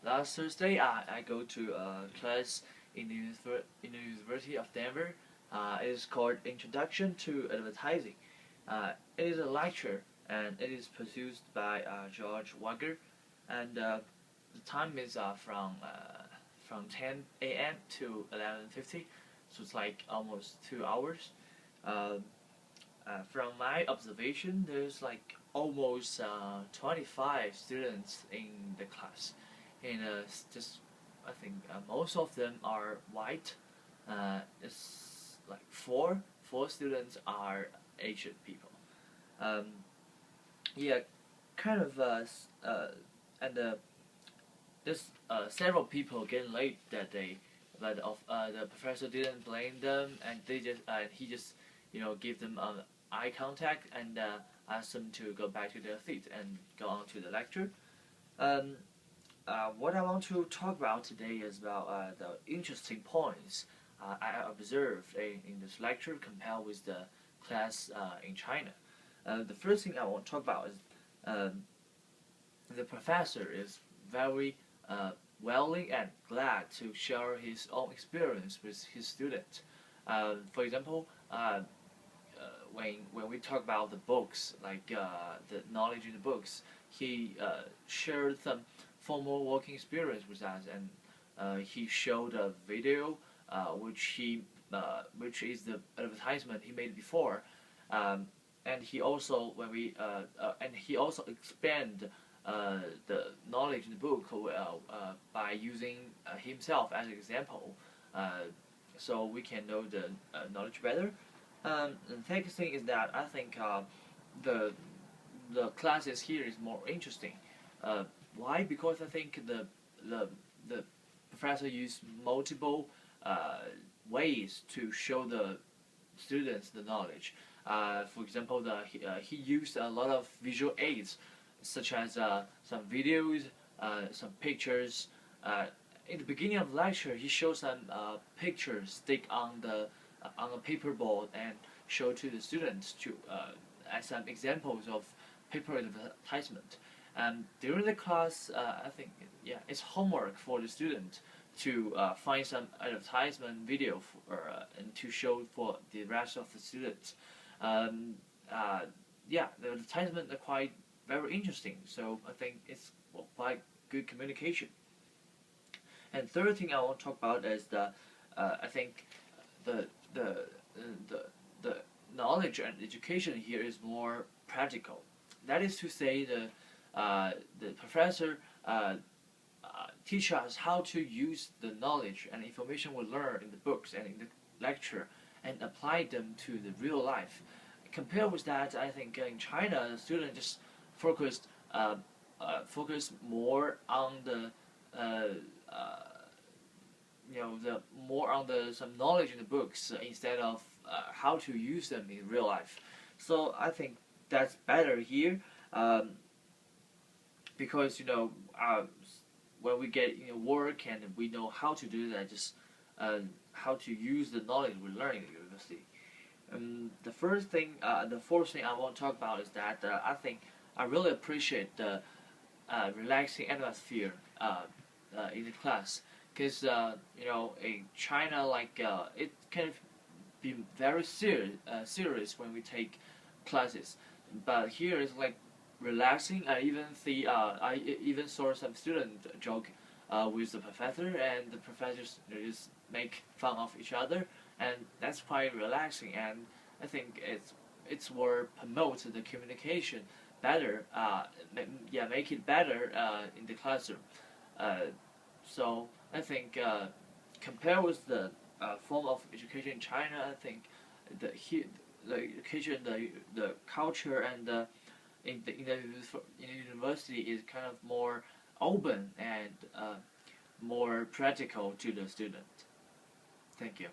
Last Thursday, I go to a class in in the University of Denver. It is called Introduction to Advertising. It is a lecture and it is produced by George Wagner, and the time is from 10 a.m. to 11:50, so it's like almost 2 hours. Uh, from my observation, there's like almost 25 students in the class, and just I think most of them are white. It's like four students are Asian people. Um, yeah, kind of and there's several people getting late that day, but the professor didn't blame them, and he just give them eye contact and asked them to go back to their seat and go on to the lecture. Um, what I want to talk about today is about the interesting points I observed in this lecture compared with the class in China. The first thing I want to talk about is um, the professor is very willing and glad to share his own experience with his students. For example, when we talk about the books, like the knowledge in the books, he shared some formal working experience with us, and he showed a video which is the advertisement he made before, and he also expand the knowledge in the book by using himself as an example, so we can know the knowledge better. The second thing is that I think the the classes here is more interesting. Why? Because I think the the professor used multiple ways to show the students the knowledge. For example, he used a lot of visual aids, such as some videos, some pictures. In the beginning of the lecture, he showed some pictures stick on a paper board and show to the students to as some examples of paper advertisement. And during the class, I think it's homework for the student to find some advertisement video and to show for the rest of the students. Um, the advertisement are quite very interesting, so I think it's quite good communication. And third thing I want to talk about is I think the the the the knowledge and education here is more practical. That is to say, the professor teach us how to use the knowledge and information we learn in the books and in the lecture and apply them to the real life. Compared with that, I think in China, the student just focused focus more on the the more on the some knowledge in the books instead of how to use them in real life. So I think that's better here, because when we get work and we know how to do that, just how to use the knowledge we learn in the university. The fourth thing I want to talk about is that I think I really appreciate the relaxing atmosphere in the class, because in China, like it can be very serious when we take classes, but here it's like relaxing. I even saw some student joke with the professor, and the professors just make fun of each other, and that's quite relaxing. And I think it's will promote the communication better. Make it better in the classroom. So I think compared with the form of education in China, I think the education, the culture, and in the university is kind of more open and more practical to the student. Thank you.